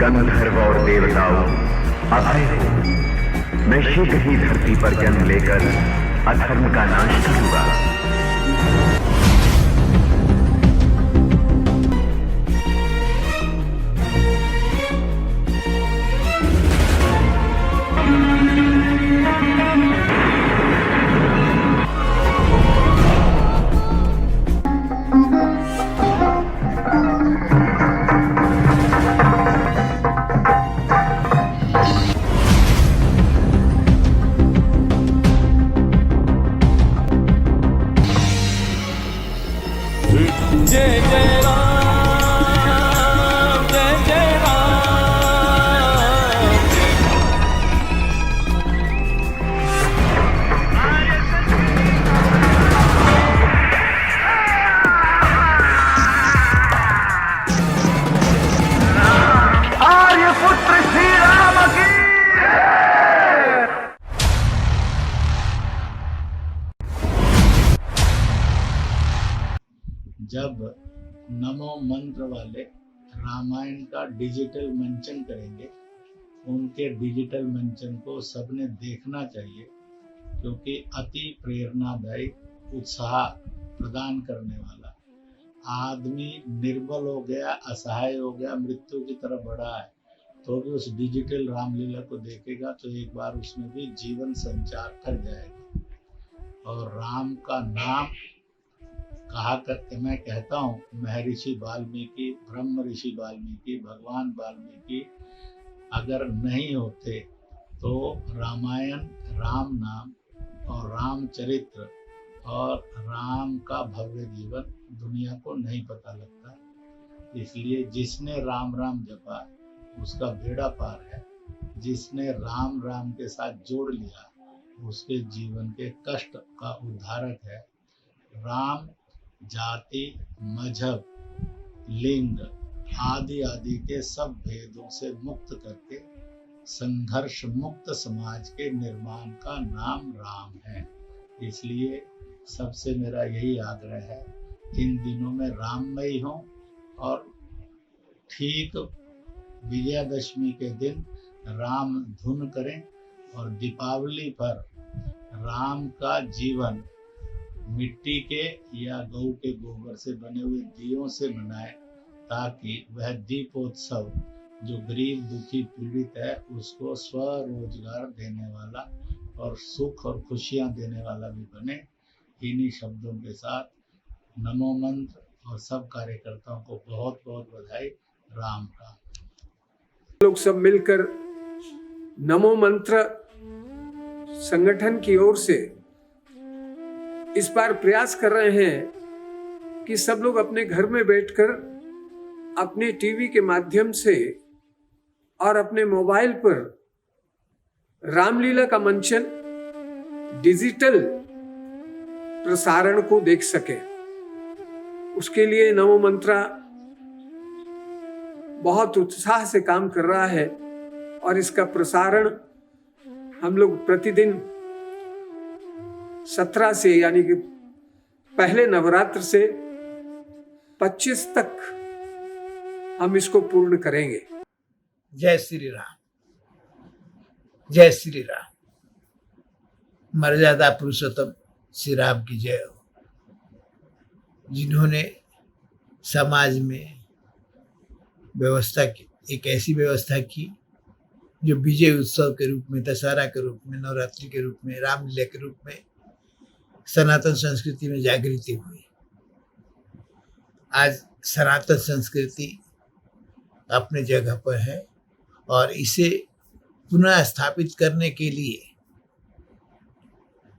गंधर्व और देवताओं, अभय हो। मैं शीघ्र ही धरती पर जन्म लेकर अधर्म का नाश करूंगा। जय जय राम, जय जय राम। आर्यपुत्र श्री राम की। जब नमो मंत्र वाले रामायण का डिजिटल मंचन करेंगे, उनके डिजिटल मंचन को सबने देखना चाहिए, क्योंकि अति प्रेरणादायी, उत्साह प्रदान करने वाला। आदमी निर्बल हो गया, असहाय हो गया, मृत्यु की तरफ बढ़ा है, तो भी उस डिजिटल रामलीला को देखेगा तो एक बार उसमें भी जीवन संचार कर जाएगा। और राम का नाम कहा करके मैं कहता हूँ, महर्षि वाल्मीकि, ब्रह्म ऋषि वाल्मीकि, भगवान वाल्मीकि अगर नहीं होते तो रामायण, राम नाम और रामचरित्र और राम का भव्य जीवन दुनिया को नहीं पता लगता। इसलिए जिसने राम राम जपा उसका बेड़ा पार है, जिसने राम राम के साथ जोड़ लिया उसके जीवन के कष्ट का उद्धारक है। राम जाति, मजहब, लिंग आदि आदि के सब भेदों से मुक्त करके संघर्ष मुक्त समाज के निर्माण का नाम राम है। इसलिए सबसे मेरा यही आग्रह है, इन दिनों में राममयी हो और ठीक विजयादशमी के दिन राम धुन करें और दीपावली पर राम का जीवन मिट्टी के या गऊ के गोबर से बने हुए दियों से मनाएं, ताकि वह दीपोत्सव जो गरीब दुखी पीड़ित है उसको स्वरोजगार देने वाला और सुख और खुशियां देने वाला भी बने। इन्हीं शब्दों के साथ नमो मंत्र और सब कार्यकर्ताओं को बहुत बहुत बधाई। राम राम। लोग सब मिलकर नमो मंत्र संगठन की ओर से इस बार प्रयास कर रहे हैं कि सब लोग अपने घर में बैठकर अपने टीवी के माध्यम से और अपने मोबाइल पर रामलीला का मंचन डिजिटल प्रसारण को देख सके। उसके लिए नमो मंत्रा बहुत उत्साह से काम कर रहा है और इसका प्रसारण हम लोग प्रतिदिन 17 से, यानी कि पहले नवरात्र से 25 तक हम इसको पूर्ण करेंगे। जय श्री राम, जय श्री राम। मर्यादा पुरुषोत्तम श्री राम की जय हो, जिन्होंने समाज में व्यवस्था की, एक ऐसी व्यवस्था की जो विजय उत्सव के रूप में, दशहरा के रूप में, नवरात्रि के रूप में, रामलीला के रूप में सनातन संस्कृति में जागृति हुई। आज सनातन संस्कृति अपने जगह पर है और इसे पुनः स्थापित करने के लिए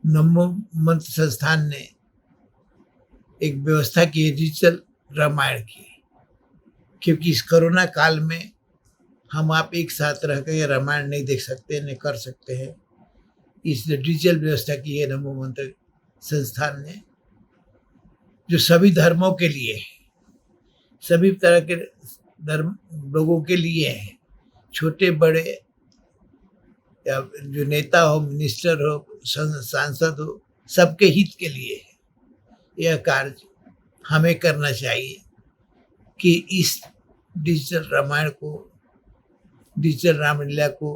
नमो मंत्र संस्थान ने एक व्यवस्था की, डिजिटल रामायण की। क्योंकि इस कोरोना काल में हम आप एक साथ रहकर ये रामायण नहीं देख सकते, नहीं कर सकते हैं, इसलिए डिजिटल व्यवस्था की है नमो मंत्र संस्थान ने, जो सभी धर्मों के लिए है, सभी तरह के धर्म लोगों के लिए है, छोटे बड़े या जो नेता हो, मिनिस्टर हो, सांसद हो, सबके हित के लिए है। यह कार्य हमें करना चाहिए कि इस डिजिटल रामायण को डिजिटल रामलीला को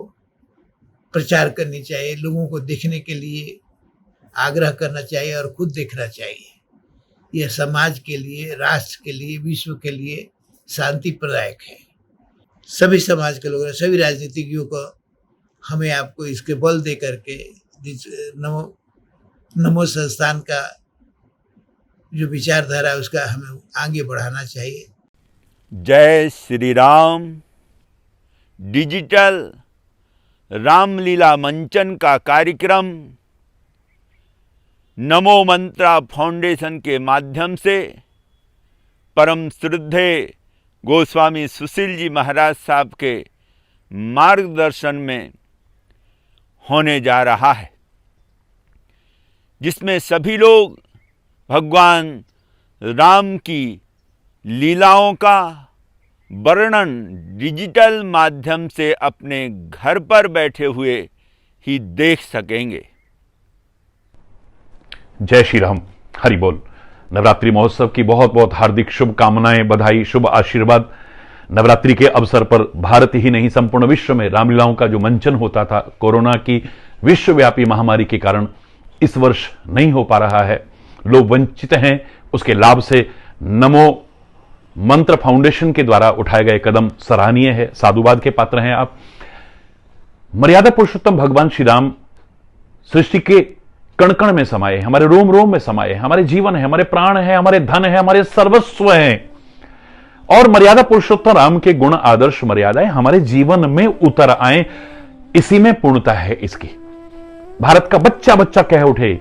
प्रचार करनी चाहिए, लोगों को देखने के लिए आग्रह करना चाहिए और खुद देखना चाहिए। यह समाज के लिए, राष्ट्र के लिए, विश्व के लिए शांति प्रदायक है। सभी समाज के लोगों, सभी राजनीतिज्ञों को हमें आपको इसके बल दे करके नमो संस्थान का जो विचारधारा है उसका हमें आगे बढ़ाना चाहिए। जय श्री राम डिजिटल रामलीला मंचन का कार्यक्रम नमो मंत्रा फाउंडेशन के माध्यम से परम श्रद्धेय गोस्वामी सुशील जी महाराज साहब के मार्गदर्शन में होने जा रहा है, जिसमें सभी लोग भगवान राम की लीलाओं का वर्णन डिजिटल माध्यम से अपने घर पर बैठे हुए ही देख सकेंगे। जय श्री राम, हरि बोल। नवरात्रि महोत्सव की बहुत बहुत हार्दिक शुभकामनाएं, बधाई, शुभ आशीर्वाद। नवरात्रि के अवसर पर भारत ही नहीं संपूर्ण विश्व में रामलीलाओं का जो मंचन होता था, कोरोना की विश्वव्यापी महामारी के कारण इस वर्ष नहीं हो पा रहा है। लोग वंचित हैं उसके लाभ से। नमो मंत्र फाउंडेशन के द्वारा उठाए गए कदम सराहनीय है, साधुवाद के पात्र हैं आप। मर्यादा पुरुषोत्तम भगवान श्री राम सृष्टि के कण कण में समाये, हमारे रोम रोम में समाये, हमारे जीवन है, हमारे प्राण है, हमारे धन है, हमारे सर्वस्व हैं। और मर्यादा पुरुषोत्तम राम के गुण, आदर्श, मर्यादाएं हमारे जीवन में उतर आए, इसी में पूर्णता है इसकी। भारत का बच्चा बच्चा कह उठे,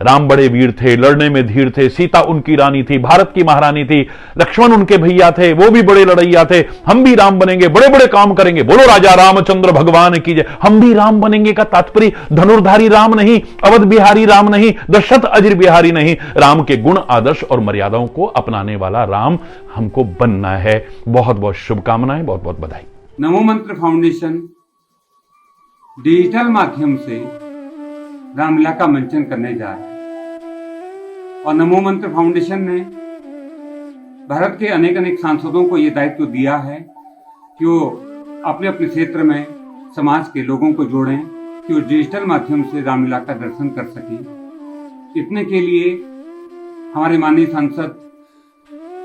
राम बड़े वीर थे, लड़ने में धीर थे, सीता उनकी रानी थी, भारत की महारानी थी, लक्ष्मण उनके भैया थे, वो भी बड़े लड़ैया थे, हम भी राम बनेंगे, बड़े बड़े काम करेंगे, बोलो राजा रामचंद्र भगवान की जय। हम भी राम बनेंगे का तात्पर्य धनुर्धारी राम नहीं, अवध बिहारी राम नहीं, दशरथ अजिर बिहारी नहीं, राम के गुण, आदर्श और मर्यादाओं को अपनाने वाला राम हमको बनना है। बहुत बहुत शुभकामनाएं, बहुत बहुत बधाई। नमो मंत्र फाउंडेशन डिजिटल माध्यम से रामलीला का मंचन करने जा रहा है और नमो मंत्र फाउंडेशन ने भारत के अनेक अनेक सांसदों को यह दायित्व दिया है कि वो अपने अपने क्षेत्र में समाज के लोगों को जोड़ें कि वो डिजिटल माध्यम से रामलीला का दर्शन कर सकें। इतने के लिए हमारे माननीय सांसद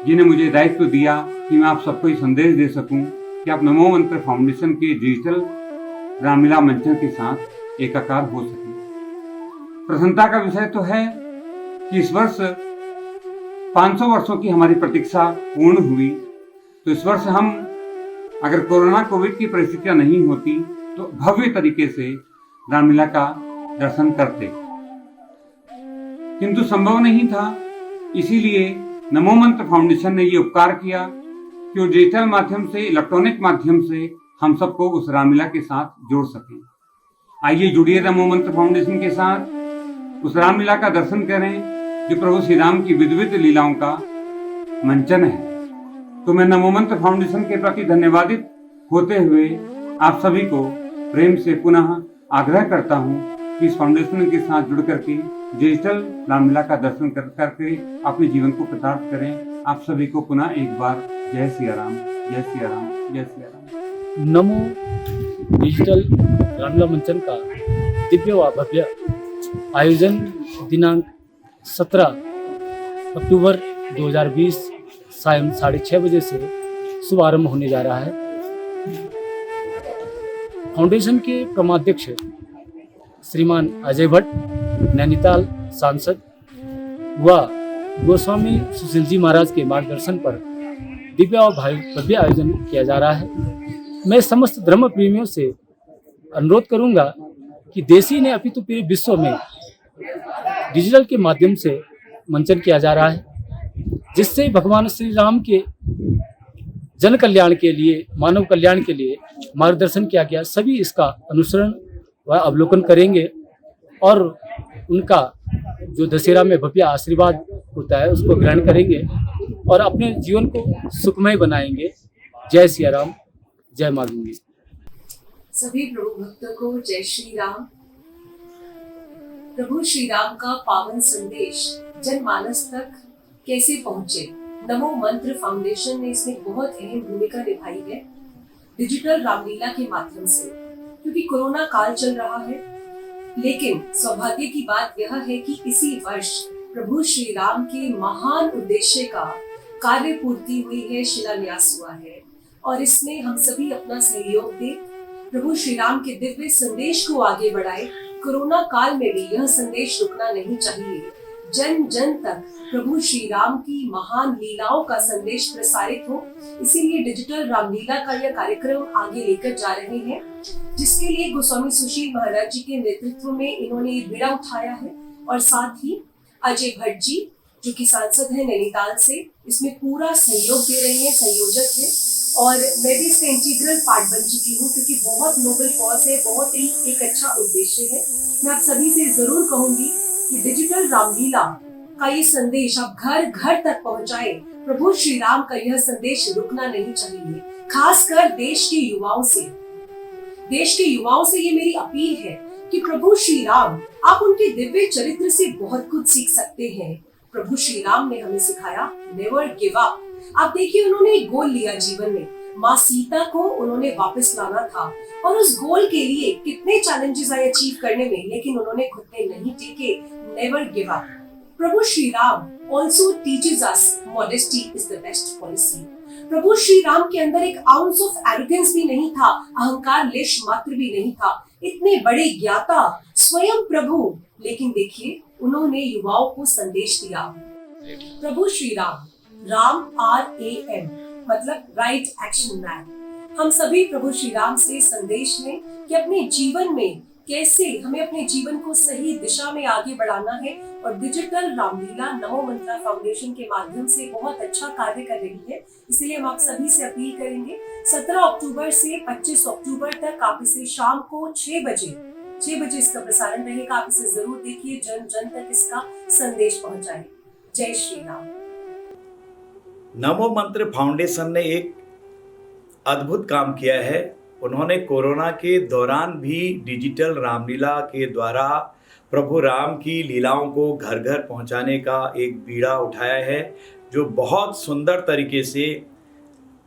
जी ने मुझे दायित्व दिया कि मैं आप सबको ये संदेश दे सकूं कि आप नमो मंत्र फाउंडेशन के डिजिटल रामलीला मंचन के साथ एकाकार हो सकें। प्रसन्नता का विषय तो है कि इस वर्ष 500 वर्षों की हमारी प्रतीक्षा पूर्ण हुई, तो इस वर्ष हम अगर कोरोना कोविड की परिस्थितियां नहीं होती तो भव्य तरीके से रामलीला का दर्शन करते, किंतु संभव नहीं था। इसीलिए नमो मंत्र फाउंडेशन ने ये उपकार किया कि वो डिजिटल माध्यम से, इलेक्ट्रॉनिक माध्यम से हम सबको उस रामलीला के साथ जोड़ सकें। आइए जुड़िए नमो मंत्र फाउंडेशन के साथ, उस रामलीला का दर्शन करें जो प्रभु श्री राम की विविध लीलाओं का मंचन है। तो मैं नमो मंत्र फाउंडेशन के प्रति धन्यवादित होते हुए आप सभी को प्रेम से पुनः आग्रह करता हूं कि इस फाउंडेशन के साथ जुड़ करके डिजिटल रामलीला का दर्शन करके अपने जीवन को कृतार्थ करें। आप सभी को पुनः एक बार जय सिया राम, जय सिया राम, जय सिया राम। नमो डिजिटल रामलीला मंचन का दिव्य व भव्य आयोजन दिनांक 17 अक्टूबर 2020 सायं 6:30 बजे से शुभारंभ होने जा रहा है। फाउंडेशन के प्रमाध्यक्ष श्रीमान अजय भट्ट, नैनीताल सांसद व गोस्वामी सुशील जी महाराज के मार्गदर्शन पर दिव्य और भव्य आयोजन किया जा रहा है। मैं समस्त धर्म प्रेमियों से अनुरोध करूंगा कि देशी ने अपितु पूरे विश्व में डिजिटल के माध्यम से मंचन किया जा रहा है, जिससे भगवान श्री राम के जन कल्याण के लिए, मानव कल्याण के लिए मार्गदर्शन किया गया। सभी इसका अनुसरण व अवलोकन करेंगे और उनका जो दशहरा में भव्य आशीर्वाद होता है उसको ग्रहण करेंगे और अपने जीवन को सुखमय बनाएंगे। जय सिया राम, जय मां गंगे। सभी प्रभु भक्तों को जय श्री राम। प्रभु श्री राम का पावन संदेश जनमानस तक कैसे पहुंचे, नमो मंत्र फाउंडेशन ने इसमें बहुत अहम भूमिका निभाई है। डिजिटल रामलीला के माध्यम से, क्योंकि कोरोना काल चल रहा है। लेकिन सौभाग्य की बात यह है कि इसी वर्ष प्रभु श्री राम के महान उद्देश्य का कार्य पूर्ति हुई है, शिलान्यास हुआ है, और इसमें हम सभी अपना सहयोग दें, प्रभु श्री राम के दिव्य संदेश को आगे बढ़ाए। कोरोना काल में भी यह संदेश रुकना नहीं चाहिए। जन जन तक प्रभु श्री राम की महान लीलाओं का संदेश प्रसारित हो, इसीलिए डिजिटल रामलीला का यह कार्यक्रम आगे लेकर जा रहे हैं, जिसके लिए गोस्वामी सुशील महाराज जी के नेतृत्व में इन्होंने ये बीड़ा उठाया है। और साथ ही अजय भट्ट जी, जो कि सांसद है नैनीताल से, इसमें पूरा सहयोग दे रहे हैं, संयोजक है, और मैं भी इसका इंटीग्रल पार्ट बन चुकी हूँ, क्योंकि बहुत नोबल कॉज है, बहुत ही एक अच्छा उद्देश्य है। मैं आप सभी से जरूर कहूंगी कि डिजिटल रामलीला का ये संदेश आप घर घर तक पहुंचाए। प्रभु श्री राम का यह संदेश रुकना नहीं चाहिए, खासकर देश के युवाओं से। देश के युवाओं से ये मेरी अपील है कि प्रभु श्री राम, आप उनके दिव्य चरित्र से बहुत कुछ सीख सकते हैं। प्रभु श्री राम ने हमें सिखाया नेवर गिव अप। आप देखिए, उन्होंने एक गोल लिया जीवन में, माँ सीता को उन्होंने वापस लाना था, और उस गोल के लिए कितने चैलेंजेस आए अचीव करने में, लेकिन उन्होंने घुटने नहीं टेके। Never give up. Prabhu Shri Ram also teaches us modesty is the best policy. प्रभु श्री राम के अंदर एक आउंस ऑफ एरोगेंस भी नहीं था, अहंकार लेश मात्र भी नहीं था। इतने बड़े ज्ञाता स्वयं प्रभु, लेकिन देखिए उन्होंने युवाओं को संदेश दिया। प्रभु श्री राम, राम RAM मतलब राइट एक्शन मैन। हम सभी प्रभु श्री राम से संदेश लें कि अपने जीवन में कैसे हमें अपने जीवन को सही दिशा में आगे बढ़ाना है, और डिजिटल रामलीला नमो मंत्रा फाउंडेशन के माध्यम से बहुत अच्छा कार्य कर रही है। इसलिए हम आप सभी से अपील करेंगे, 17 अक्टूबर से 25 अक्टूबर तक आप इसे शाम को 6 बजे इसका प्रसारण रहेगा। आप इसे जरूर देखिए, जन जन तक इसका संदेश पहुंचाए। जय श्री राम। नमो मंत्र फाउंडेशन ने एक अद्भुत काम किया है। उन्होंने कोरोना के दौरान भी डिजिटल रामलीला के द्वारा प्रभु राम की लीलाओं को घर घर पहुंचाने का एक बीड़ा उठाया है, जो बहुत सुंदर तरीके से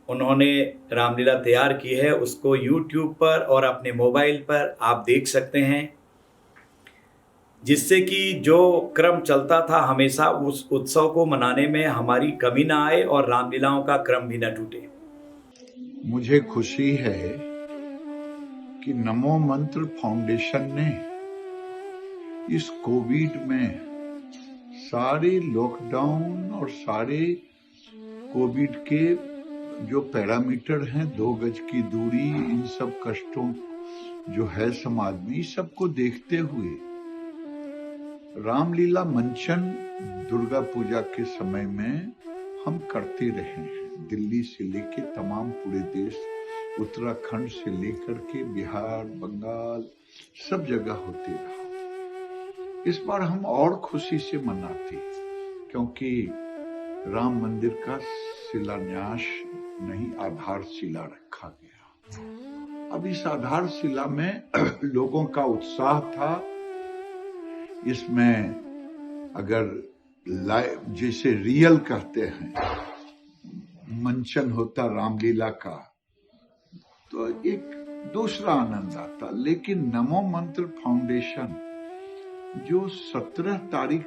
उन्होंने रामलीला तैयार की है। उसको YouTube पर और अपने मोबाइल पर आप देख सकते हैं, जिससे कि जो क्रम चलता था हमेशा, उस उत्सव को मनाने में हमारी कमी ना आए और रामलीलाओं का क्रम भी न टूटे। मुझे खुशी है कि नमो मंत्र फाउंडेशन ने इस कोविड में सारे लॉकडाउन और सारे कोविड के जो पैरामीटर हैं, 2 गज की दूरी, इन सब कष्टों जो है समाज में, इस सबको देखते हुए रामलीला मंचन दुर्गा पूजा के समय में हम करते रहे हैं। दिल्ली से लेके तमाम पूरे देश, उत्तराखंड से लेकर के बिहार, बंगाल, सब जगह होती रहा। इस बार हम और खुशी से मनाते, क्योंकि राम मंदिर का शिलान्यास नहीं, आधारशिला रखा गया। अब इस आधारशिला में लोगों का उत्साह था। इसमें अगर जैसे रियल कहते हैं मंचन होता रामलीला का, तो एक दूसरा आनंद आता। लेकिन नमो मंत्र फाउंडेशन जो 17 तारीख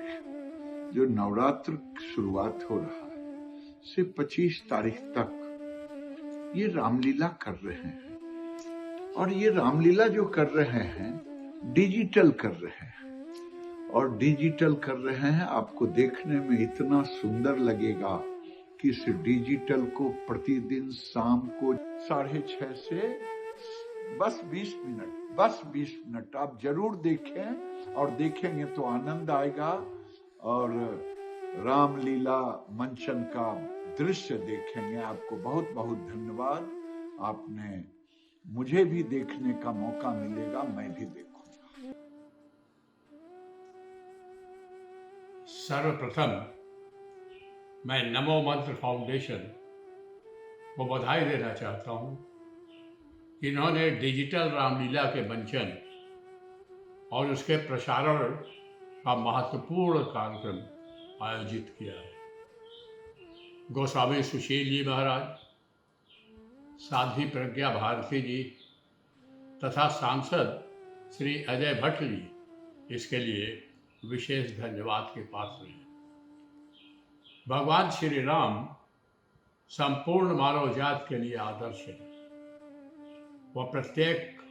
जो नवरात्र शुरुआत हो रहा है से 25 तारीख तक ये रामलीला कर रहे हैं, और ये रामलीला जो कर रहे हैं डिजिटल कर रहे हैं, और डिजिटल कर रहे हैं। आपको देखने में इतना सुंदर लगेगा कि इस डिजिटल को प्रतिदिन शाम को 6:30 से बस 20 मिनट आप जरूर देखें, और देखेंगे तो आनंद आएगा, और रामलीला मंचन का दृश्य देखेंगे। आपको बहुत बहुत धन्यवाद। आपने मुझे भी देखने का मौका मिलेगा, मैं भी देखूंगा। सर्वप्रथम मैं नमो मंत्र फाउंडेशन को बधाई देना चाहता हूँ। इन्होंने डिजिटल रामलीला के मंचन और उसके प्रसारण का महत्वपूर्ण कार्यक्रम आयोजित किया है। गोस्वामी सुशील जी महाराज, साध्वी प्रज्ञा भारती जी तथा सांसद श्री अजय भट्ट जी इसके लिए विशेष धन्यवाद के पात्र हैं। भगवान श्री राम संपूर्ण मानव जात के लिए आदर्श है। वह प्रत्येक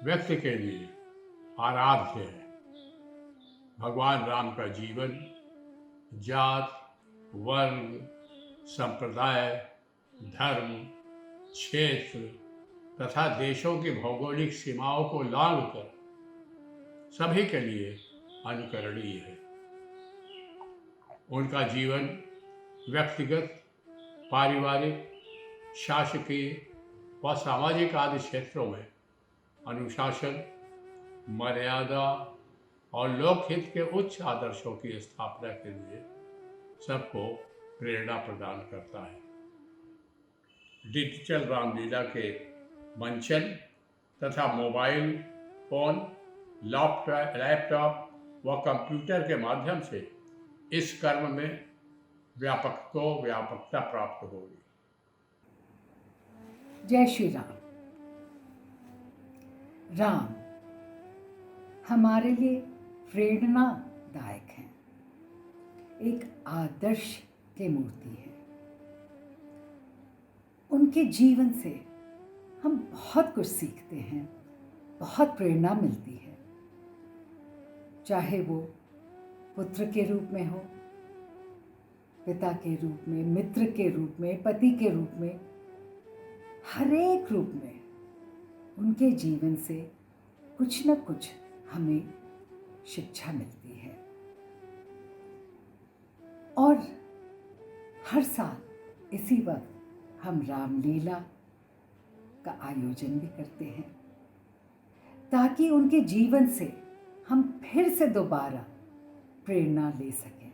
व्यक्ति के लिए आराध्य है। भगवान राम का जीवन जात, वर्ग, संप्रदाय, धर्म, क्षेत्र तथा देशों की भौगोलिक सीमाओं को लांघकर सभी के लिए अनुकरणीय है। उनका जीवन व्यक्तिगत, पारिवारिक, शासकीय व सामाजिक आदि क्षेत्रों में अनुशासन, मर्यादा और लोकहित के उच्च आदर्शों की स्थापना के लिए सबको प्रेरणा प्रदान करता है। डिजिटल रामलीला के मंचन तथा मोबाइल फोन, लैपटॉप व कंप्यूटर के माध्यम से इस कर्म में व्यापकता प्राप्त होगी। जय श्री राम। राम हमारे लिए प्रेरणादायक हैं, एक आदर्श की मूर्ति है। उनके जीवन से हम बहुत कुछ सीखते हैं, बहुत प्रेरणा मिलती है। चाहे वो पुत्र के रूप में हो, पिता के रूप में, मित्र के रूप में, पति के रूप में, हर एक रूप में उनके जीवन से कुछ न कुछ हमें शिक्षा मिलती है। और हर साल इसी वक्त हम रामलीला का आयोजन भी करते हैं ताकि उनके जीवन से हम फिर से दोबारा प्रेरणा ले सकें।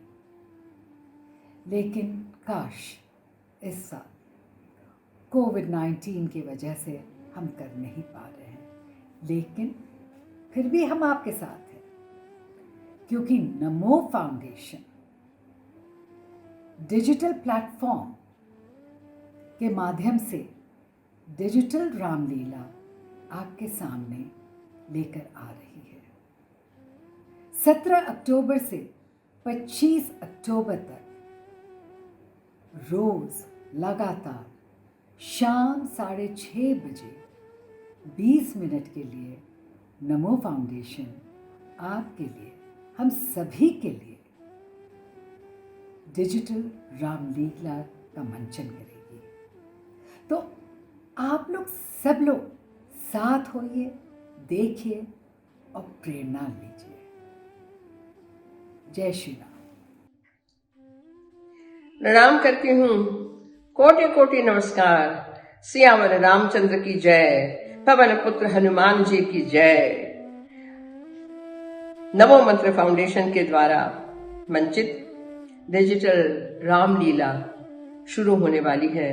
लेकिन काश इस साल कोविड-19 की वजह से हम कर नहीं पा रहे हैं, लेकिन फिर भी हम आपके साथ हैं, क्योंकि नमो फाउंडेशन डिजिटल प्लेटफॉर्म के माध्यम से डिजिटल रामलीला आपके सामने लेकर आ रही है। 17 अक्टूबर से 25 अक्टूबर तक रोज लगातार शाम 6:30 बजे 20 मिनट के लिए नमो फाउंडेशन आपके लिए, हम सभी के लिए डिजिटल रामलीला का मंचन करेगी। तो आप लोग सब लोग साथ होइए, देखिए और प्रेरणा लीजिए। जय श्री राम। प्रणाम करती हूँ, कोटि कोटि नमस्कार। सियावर रामचंद्र की जय, पवन पुत्र हनुमान जी की जय। नमो मंत्र फाउंडेशन के द्वारा मंचित डिजिटल रामलीला शुरू होने वाली है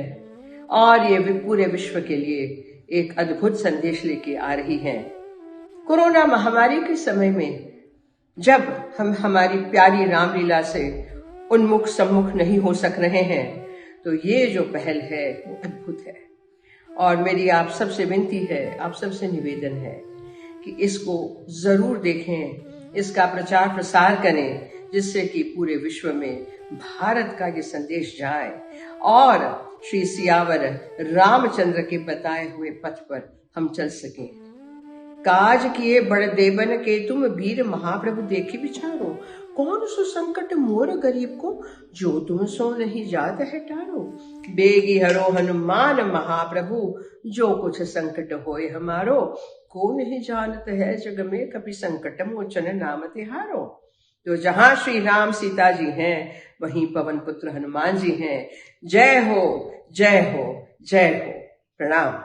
और ये पूरे विश्व के लिए एक अद्भुत संदेश लेके आ रही है। कोरोना महामारी के समय में जब हम हमारी प्यारी रामलीला से उन्मुख सम्मुख नहीं हो सक रहे हैं, तो ये जो पहल है वो अद्भुत है। और मेरी आप सबसे विनती है, आप सबसे निवेदन है कि इसको जरूर देखें, इसका प्रचार प्रसार करें, जिससे कि पूरे विश्व में भारत का ये संदेश जाए और श्री सियावर रामचंद्र के बताए हुए पथ पर हम चल सकें। काज किए बड़ देवन के तुम वीर महाप्रभु देखी विचारो, कौन सो संकट मोर गरीब को, जो तुम सो नहीं जात है टारो। बेगी हरो हनुमान महाप्रभु, जो कुछ संकट होए हमारो, को नहीं जानत है जग में कभी संकट मोचन नाम तिहारो। तो जहां श्री राम सीता जी हैं, वहीं पवन पुत्र हनुमान जी हैं। जय हो, जय हो, जय हो। प्रणाम।